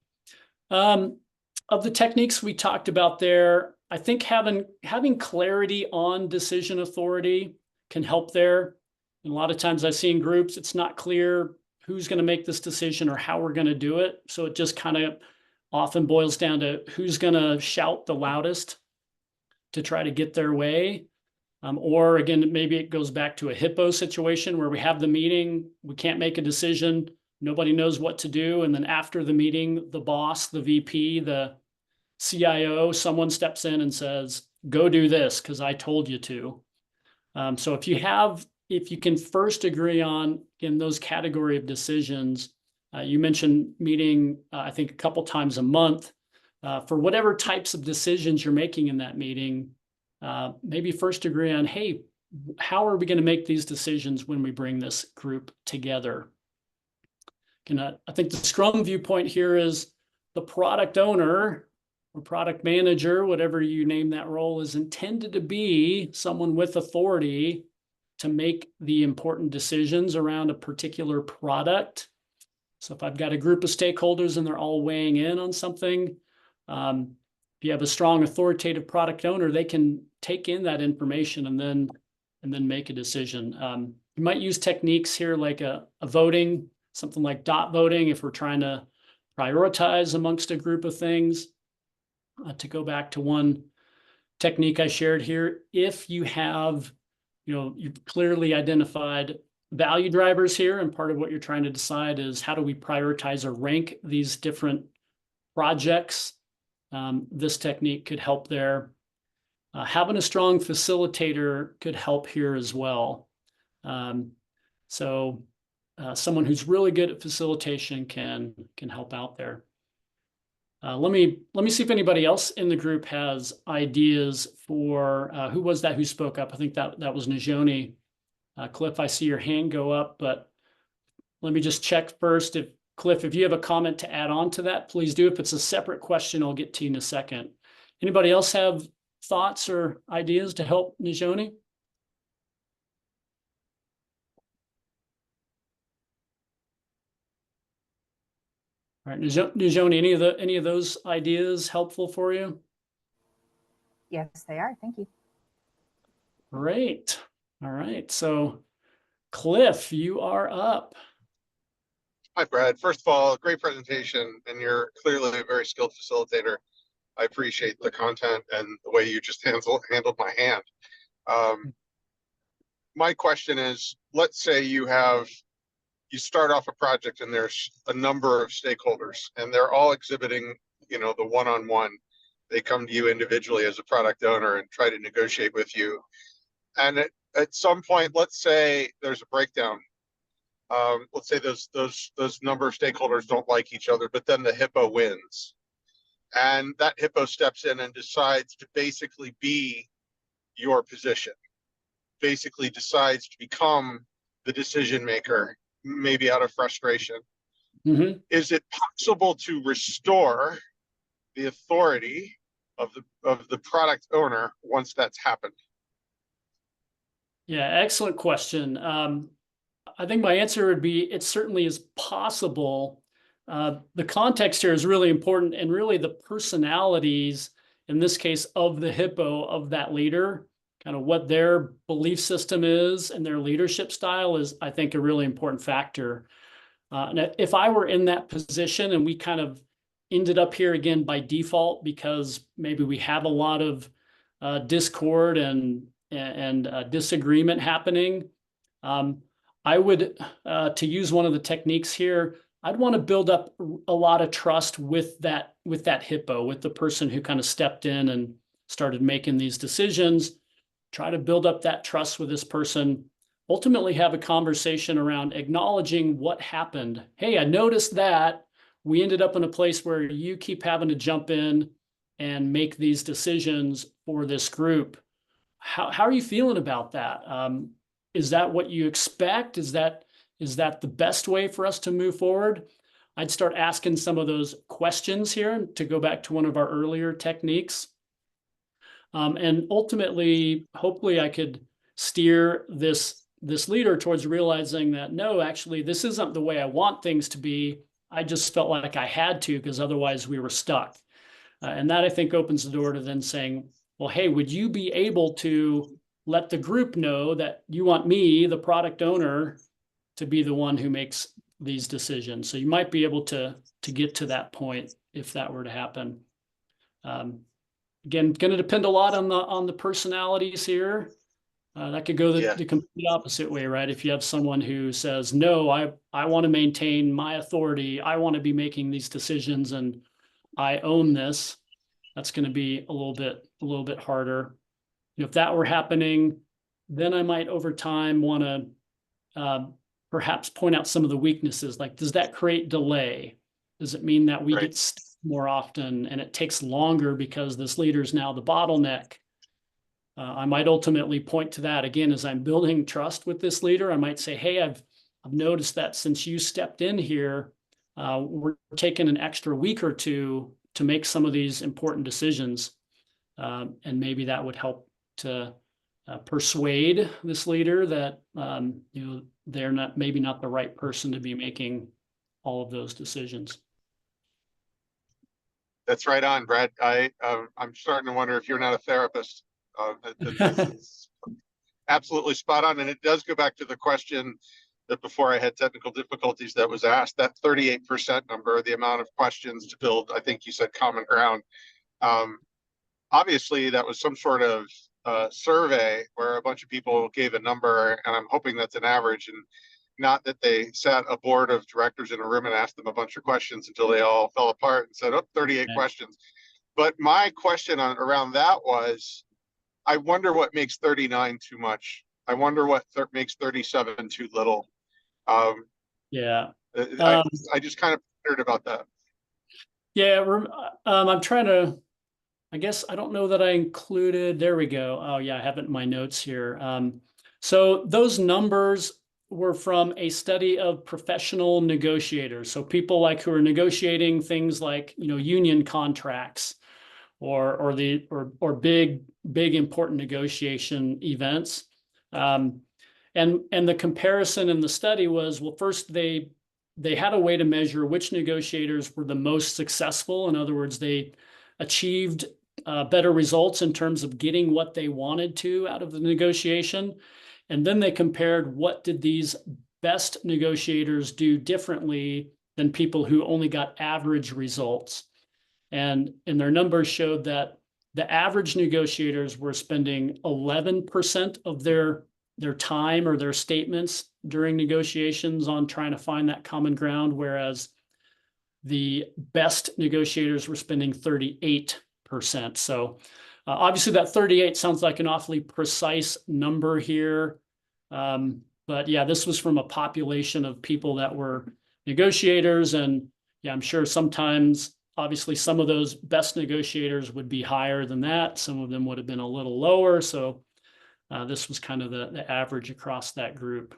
Of the techniques we talked about there, I think having clarity on decision authority can help there. And a lot of times I see in groups, it's not clear who's going to make this decision or how we're going to do it. So it just kind of often boils down to who's going to shout the loudest to try to get their way. Or again, maybe it goes back to a HIPPO situation where we have the meeting, we can't make a decision, nobody knows what to do. And then after the meeting, the boss, the VP, the CIO, someone steps in and says, go do this because I told you to. So if you can first agree on in those category of decisions, You mentioned meeting, I think, a couple times a month for whatever types of decisions you're making in that meeting. Maybe first agree on, hey, how are we going to make these decisions when we bring this group together? I think the Scrum viewpoint here is the product owner or product manager, whatever you name that role, is intended to be someone with authority to make the important decisions around a particular product. So if I've got a group of stakeholders and they're all weighing in on something, if you have a strong authoritative product owner, they can take in that information and then make a decision. You might use techniques here like a voting, something like dot voting if we're trying to prioritize amongst a group of things. To go back to one technique I shared here, if you have, you've clearly identified value drivers here, and part of what you're trying to decide is how do we prioritize or rank these different projects. This technique could help there. Having a strong facilitator could help here as well. Someone who's really good at facilitation can help out there. Let me see if anybody else in the group has ideas for who was that who spoke up? I think that was Najoni. Cliff, I see your hand go up, but let me just check first. Cliff, if you have a comment to add on to that, please do. If it's a separate question, I'll get to you in a second. Anybody else have thoughts or ideas to help Najoni? All right, Najoni, any of those ideas helpful for you? Yes, they are. Thank you. Great. All right. So, Cliff, you are up. Hi, Brad. First of all, great presentation, and you're clearly a very skilled facilitator. I appreciate the content and the way you just handled my hand. My question is, let's say you start off a project and there's a number of stakeholders and they're all exhibiting, the one-on-one. They come to you individually as a product owner and try to negotiate with you. And at some point, let's say there's a breakdown. Let's say those number of stakeholders don't like each other, but then the hippo wins. And that hippo steps in and decides to basically be your position, basically decides to become the decision maker, maybe out of frustration. Mm-hmm. Is it possible to restore the authority of the product owner once that's happened? Yeah, excellent question. I think my answer would be it certainly is possible. The context here is really important, and really the personalities, in this case, of the hippo, of that leader, kind of what their belief system is and their leadership style is, I think, a really important factor. And if I were in that position and we kind of ended up here again by default because maybe we have a lot of discord and disagreement happening, I would, to use one of the techniques here, I'd want to build up a lot of trust with that hippo, with the person who kind of stepped in and started making these decisions. Try to build up that trust with this person. Ultimately, have a conversation around acknowledging what happened. Hey, I noticed that we ended up in a place where you keep having to jump in and make these decisions for this group. How are you feeling about that? Is that what you expect? Is that the best way for us to move forward? I'd start asking some of those questions here to go back to one of our earlier techniques. And ultimately, hopefully I could steer this leader towards realizing that, no, actually, this isn't the way I want things to be. I just felt like I had to because otherwise we were stuck. And that, I think, opens the door to then saying, well, hey, would you be able to let the group know that you want me, the product owner, to be the one who makes these decisions? So you might be able to get to that point if that were to happen. Again, going to depend a lot on the personalities here. That could go the complete opposite way, right? If you have someone who says, no, I want to maintain my authority, I want to be making these decisions and I own this, that's going to be a little bit harder. If that were happening, then I might over time want to perhaps point out some of the weaknesses. Like, does that create delay? Does it mean that we Right. get stuck more often and it takes longer because this leader is now the bottleneck? I might ultimately point to that again as I'm building trust with this leader. I might say, hey, I've noticed that since you stepped in here, we're taking an extra week or two to make some of these important decisions. And maybe that would help to persuade this leader that they're maybe not the right person to be making all of those decisions. That's right on, Brad. I'm starting to wonder if you're not a therapist. It's absolutely spot on, and it does go back to the question that before I had technical difficulties that was asked, that 38% number, the amount of questions to build, I think you said common ground. Obviously, that was some sort of survey where a bunch of people gave a number, and I'm hoping that's an average, and not that they sat a board of directors in a room and asked them a bunch of questions until they all fell apart and said, oh, 38 questions. But my question around that was, I wonder what makes 39 too much. I wonder what makes 37 too little. Yeah. I just kind of wondered about that. Yeah. I'm trying to, I guess, I don't know that I included, there we go. Oh yeah, I have it in my notes here. So those numbers were from a study of professional negotiators. So people like who are negotiating things like, union contracts or big important negotiation events. And the comparison in the study was, well, first they had a way to measure which negotiators were the most successful. In other words, they achieved better results in terms of getting what they wanted to out of the negotiation. And then they compared what did these best negotiators do differently than people who only got average results. And their numbers showed that the average negotiators were spending 11% of their time or their statements during negotiations on trying to find that common ground, whereas the best negotiators were spending 38%. So obviously that 38 sounds like an awfully precise number here. But yeah, this was from a population of people that were negotiators. And yeah, I'm sure sometimes, obviously, some of those best negotiators would be higher than that. Some of them would have been a little lower. So this was kind of the average across that group.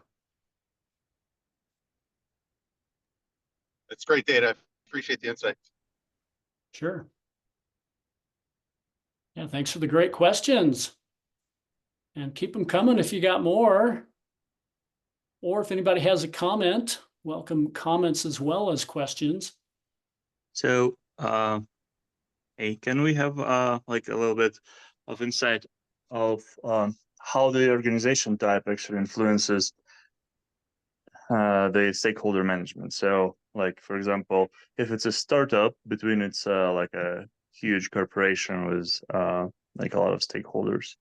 That's great data. Appreciate the insight. Sure. Yeah, thanks for the great questions. And keep them coming if you got more. Or if anybody has a comment, welcome comments as well as questions. So, hey, can we have like a little bit of insight of how the organization type actually influences the stakeholder management? So, like, for example, if it's a startup, between it's like a huge corporation with like a lot of stakeholders.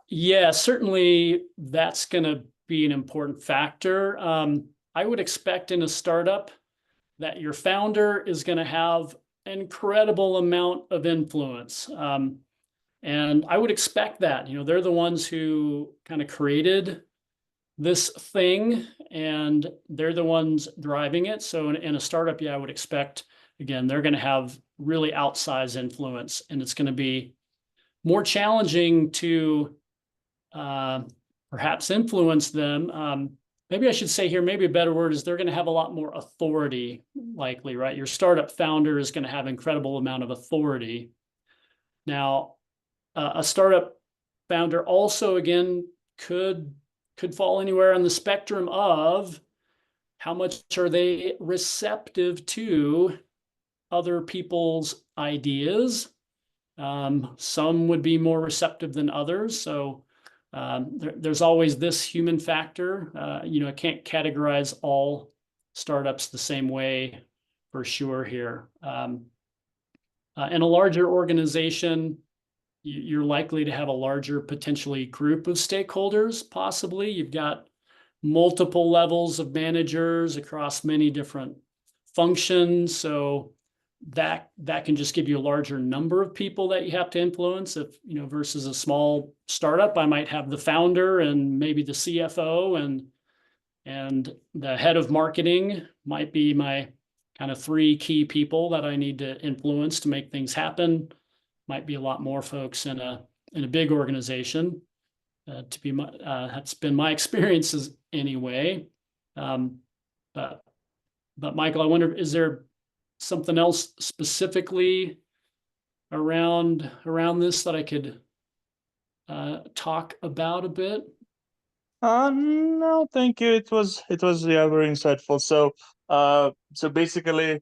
Yeah, certainly that's going to be an important factor. I would expect in a startup that your founder is going to have an incredible amount of influence. And I would expect that, they're the ones who kind of created this thing and they're the ones driving it. So in a startup, yeah, I would expect, again, they're going to have really outsized influence, and it's going to be more challenging to perhaps influence them. Maybe I should say here, maybe a better word is they're going to have a lot more authority, likely, right? Your startup founder is going to have an incredible amount of authority. Now, a startup founder also, again, could fall anywhere on the spectrum of how much are they receptive to other people's ideas. Some would be more receptive than others. So there's always this human factor. I can't categorize all startups the same way for sure here. In a larger organization, you're likely to have a larger potentially group of stakeholders, possibly. You've got multiple levels of managers across many different functions. So that can just give you a larger number of people that you have to influence. If, versus a small startup, I might have the founder and maybe the CFO and the head of marketing might be my kind of 3 key people that I need to influence to make things happen. Might be a lot more folks in a big organization. That's been my experiences anyway. But Michael, I wonder, is there something else specifically around this that I could talk about a bit? No, thank you. It was very insightful. So basically,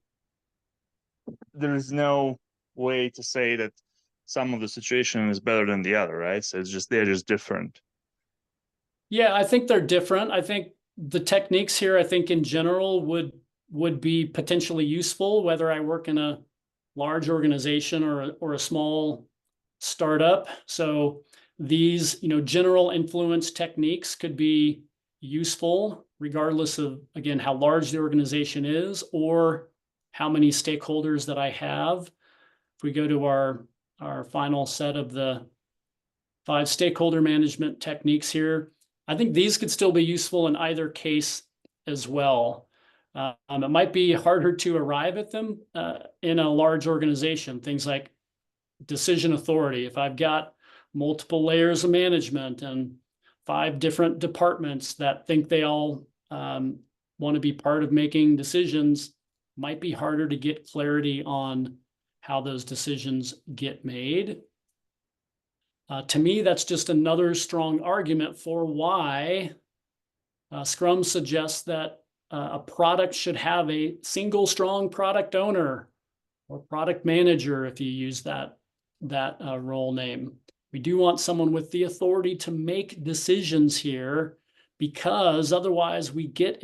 there is no way to say that some of the situation is better than the other, right? So they're just different. Yeah, I think they're different. I think the techniques here, I think in general would be potentially useful, whether I work in a large organization or a small startup. So these, general influence techniques could be useful regardless of, again, how large the organization is or how many stakeholders that I have. If we go to our final set of the 5 stakeholder management techniques here, I think these could still be useful in either case as well. It might be harder to arrive at them in a large organization, things like decision authority. If I've got multiple layers of management and 5 different departments that think they all want to be part of making decisions, might be harder to get clarity on how those decisions get made. To me, that's just another strong argument for why Scrum suggests that a product should have a single strong product owner or product manager, if you use that role name. We do want someone with the authority to make decisions here, because otherwise we get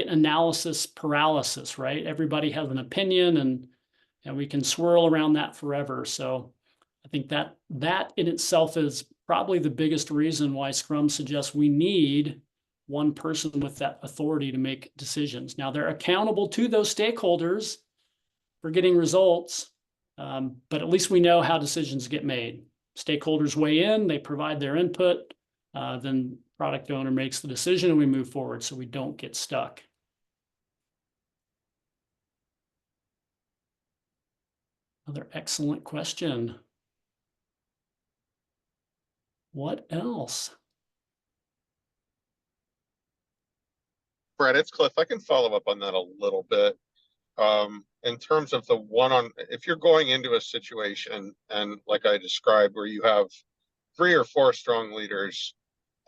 analysis paralysis, right? Everybody has an opinion and we can swirl around that forever. So I think that in itself is probably the biggest reason why Scrum suggests we need one person with that authority to make decisions. Now, they're accountable to those stakeholders for getting results, but at least we know how decisions get made. Stakeholders weigh in, they provide their input, then product owner makes the decision and we move forward so we don't get stuck. Another excellent question. What else? Brad, it's Cliff. I can follow up on that a little bit. In terms of if you're going into a situation and like I described, where you have 3 or 4 strong leaders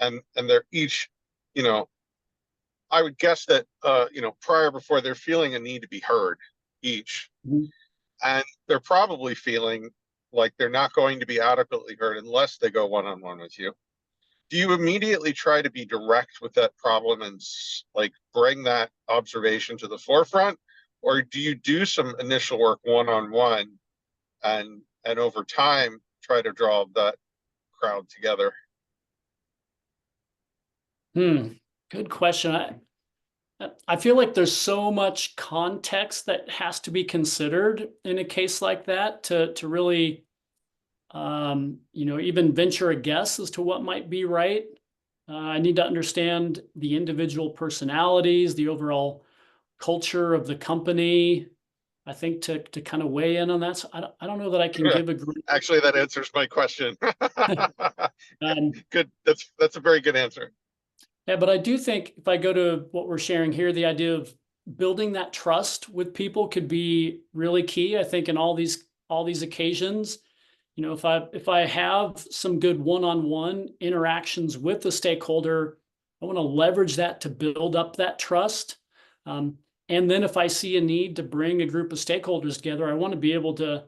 and they're each, I would guess that, before they're feeling a need to be heard each. Mm-hmm. And they're probably feeling like they're not going to be adequately heard unless they go one-on-one with you. Do you immediately try to be direct with that problem and bring that observation to the forefront? Or do you do some initial work one-on-one and over time try to draw that crowd together? Good question. I feel like there's so much context that has to be considered in a case like that to really, even venture a guess as to what might be right. I need to understand the individual personalities, the overall culture of the company, I think, to kind of weigh in on that. So I don't know that I can give a group. Actually, that answers my question. Good. That's a very good answer. Yeah, but I do think if I go to what we're sharing here, the idea of building that trust with people could be really key. I think in all these occasions, if I have some good one-on-one interactions with the stakeholder, I want to leverage that to build up that trust. And then if I see a need to bring a group of stakeholders together, I want to be able to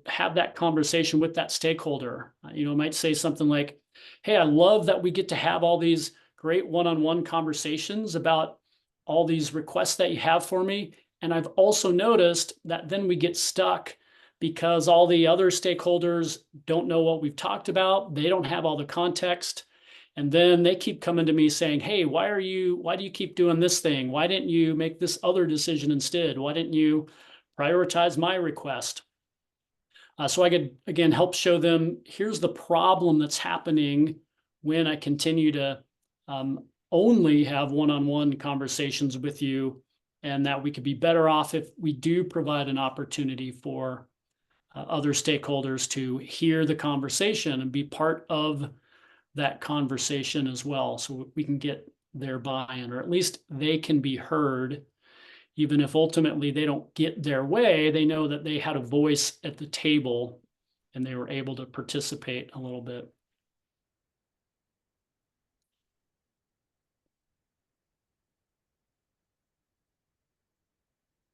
have that conversation with that stakeholder. I might say something like, hey, I love that we get to have all these great one-on-one conversations about all these requests that you have for me. And I've also noticed that then we get stuck because all the other stakeholders don't know what we've talked about. They don't have all the context. And then they keep coming to me saying, hey, why do you keep doing this thing? Why didn't you make this other decision instead? Why didn't you prioritize my request? So I could, again, help show them, here's the problem that's happening when I continue to only have one-on-one conversations with you, and that we could be better off if we do provide an opportunity for other stakeholders to hear the conversation and be part of that conversation as well, so we can get their buy-in, or at least they can be heard. Even if ultimately they don't get their way, they know that they had a voice at the table and they were able to participate a little bit.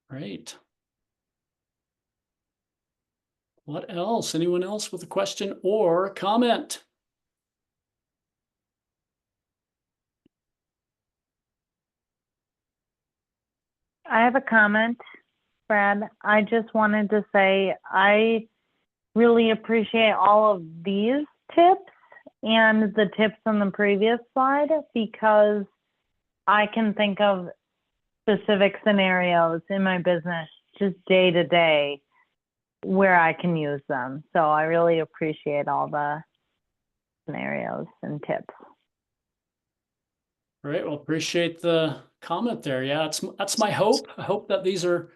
Great. What else? Anyone else with a question or a comment? I have a comment, Brad. I just wanted to say I really appreciate all of these tips and the tips on the previous slide, because I can think of specific scenarios in my business just day to day where I can use them. So I really appreciate all the scenarios and tips. Great. Well, appreciate the comment there. Yeah, that's my hope. I hope that these are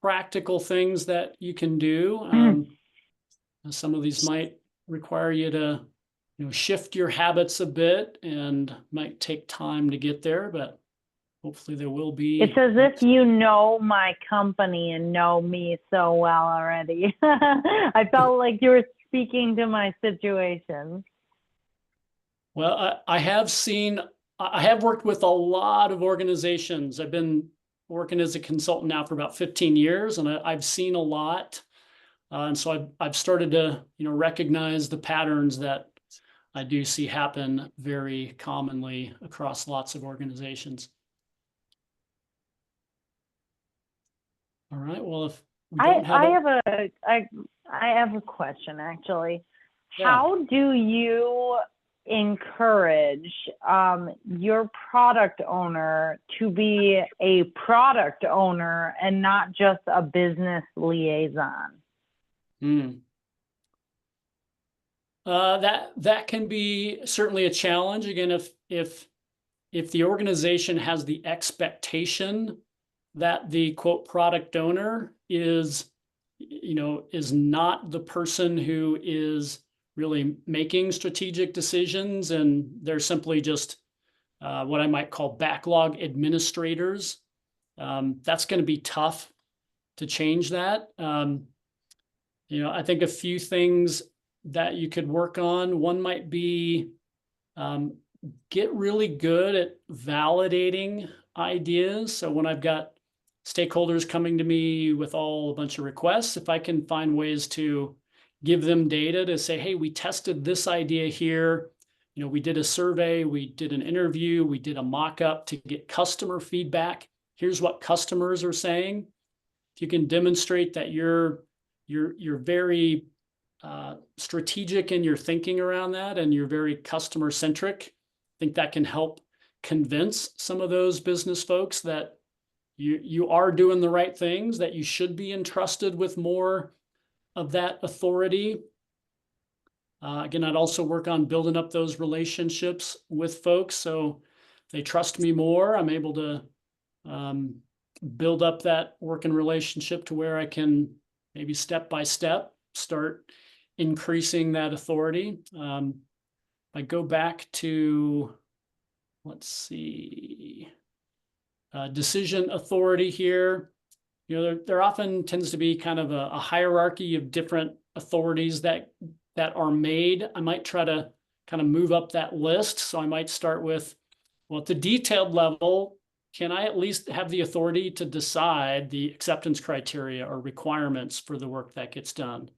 practical things that you can do. Some of these might require you to, shift your habits a bit and might take time to get there, but hopefully there will be. It's as if you know my company and know me so well already. I felt like you were speaking to my situation. Well, I have worked with a lot of organizations. I've been working as a consultant now for about 15 years, and I've seen a lot. And so I've started to, recognize the patterns that I do see happen very commonly across lots of organizations. All right. Well, if we don't I have a question actually. Yeah. How do you encourage your product owner to be a product owner and not just a business liaison? That can be certainly a challenge. Again, if the organization has the expectation that the quote product owner is not the person who is really making strategic decisions, and they're simply just what I might call backlog administrators, that's going to be tough to change that. I think a few things that you could work on. One might be get really good at validating ideas. So when I've got stakeholders coming to me with a bunch of requests, if I can find ways to give them data to say, hey, we tested this idea here. We did a survey, we did an interview, we did a mock-up to get customer feedback. Here's what customers are saying. If you can demonstrate that you're very strategic in your thinking around that, and you're very customer centric, I think that can help convince some of those business folks that you are doing the right things, that you should be entrusted with more of that authority. Again, I'd also work on building up those relationships with folks. So if they trust me more, I'm able to build up that working relationship to where I can maybe step by step start increasing that authority. I go back to, let's see, decision authority here. There often tends to be kind of a hierarchy of different authorities that are made. I might try to kind of move up that list. So I might start with, well, at the detailed level, can I at least have the authority to decide the acceptance criteria or requirements for the work that gets done?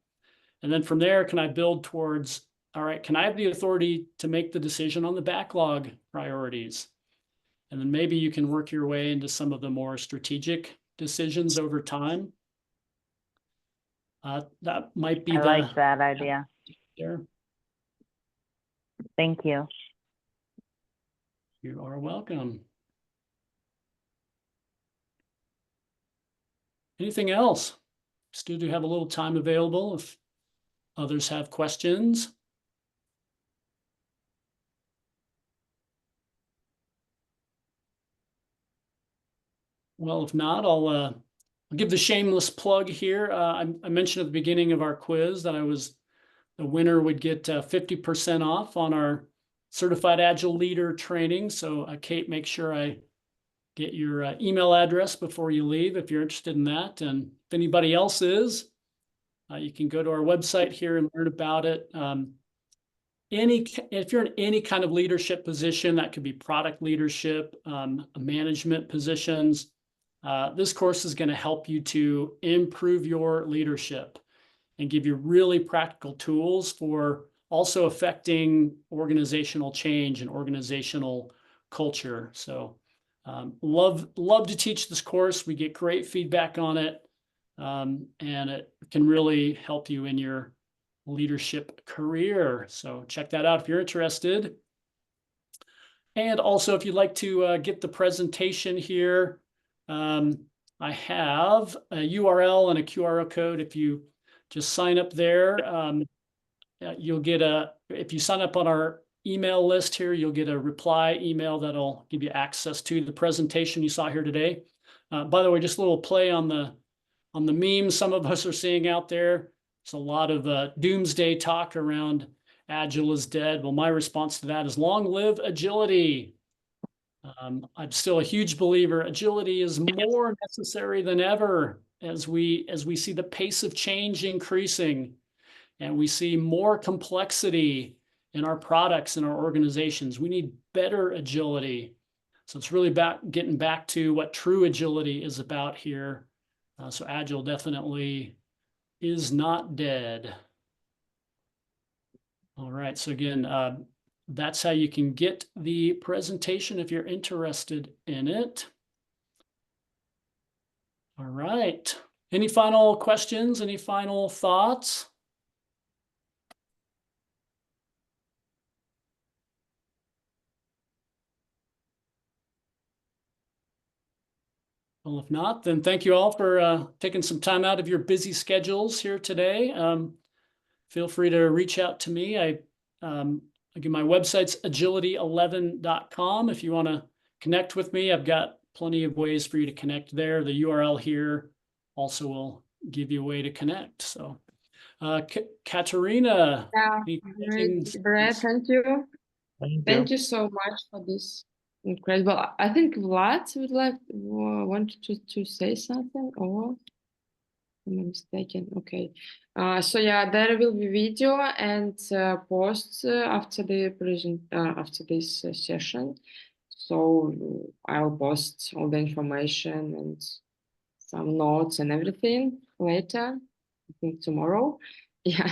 And then from there, can I build towards, all right, can I have the authority to make the decision on the backlog priorities? And then maybe you can work your way into some of the more strategic decisions over time. That might be I like that idea. There. Thank you. You are welcome. Anything else? Still do have a little time available if others have questions. Well, if not, I'll give the shameless plug here. I mentioned at the beginning of our quiz that the winner would get 50% off on our Certified Agile Leader training. So Kate, make sure I get your email address before you leave if you're interested in that. And if anybody else is, you can go to our website here and learn about it. If you're in any kind of leadership position, that could be product leadership, management positions, this course is going to help you to improve your leadership and give you really practical tools for also affecting organizational change and organizational culture. So love to teach this course. We get great feedback on it, and it can really help you in your leadership career. So check that out if you're interested. And also, if you'd like to get the presentation here, I have a URL and a QR code. If you just sign up there, you'll get if you sign up on our email list here, you'll get a reply email that'll give you access to the presentation you saw here today. By the way, just a little play on the memes some of us are seeing out there. There's a lot of doomsday talk around Agile is dead. Well, my response to that is long live agility. I'm still a huge believer. Agility is more necessary than ever as we see the pace of change increasing and we see more complexity in our products and our organizations. We need better agility. So it's really getting back to what true agility is about here. So Agile definitely is not dead. All right. So again, that's how you can get the presentation if you're interested in it. All right. Any final questions? Any final thoughts? Well, if not, then thank you all for taking some time out of your busy schedules here today. Feel free to reach out to me. Again, my website's agility11.com. If you want to connect with me, I've got plenty of ways for you to connect there. The URL here also will give you a way to connect. So, Katerina. Yeah, great, Brad, thank you. Thank you so much for this incredible. I think Vlad would want to say something, or am I mistaken? Okay. So yeah, there will be video and posts after this session. So I'll post all the information and some notes and everything later. I think tomorrow. Yeah.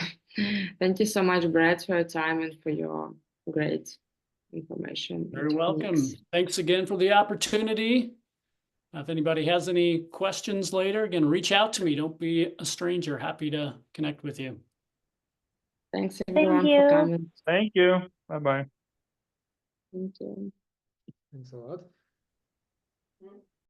Thank you so much, Brad, for your time and for your great information. Very welcome. Thanks again for the opportunity. If anybody has any questions later, again, reach out to me. Don't be a stranger. Happy to connect with you. Thanks everyone for coming. Thank you. Bye-bye. Thank you. Thanks a lot.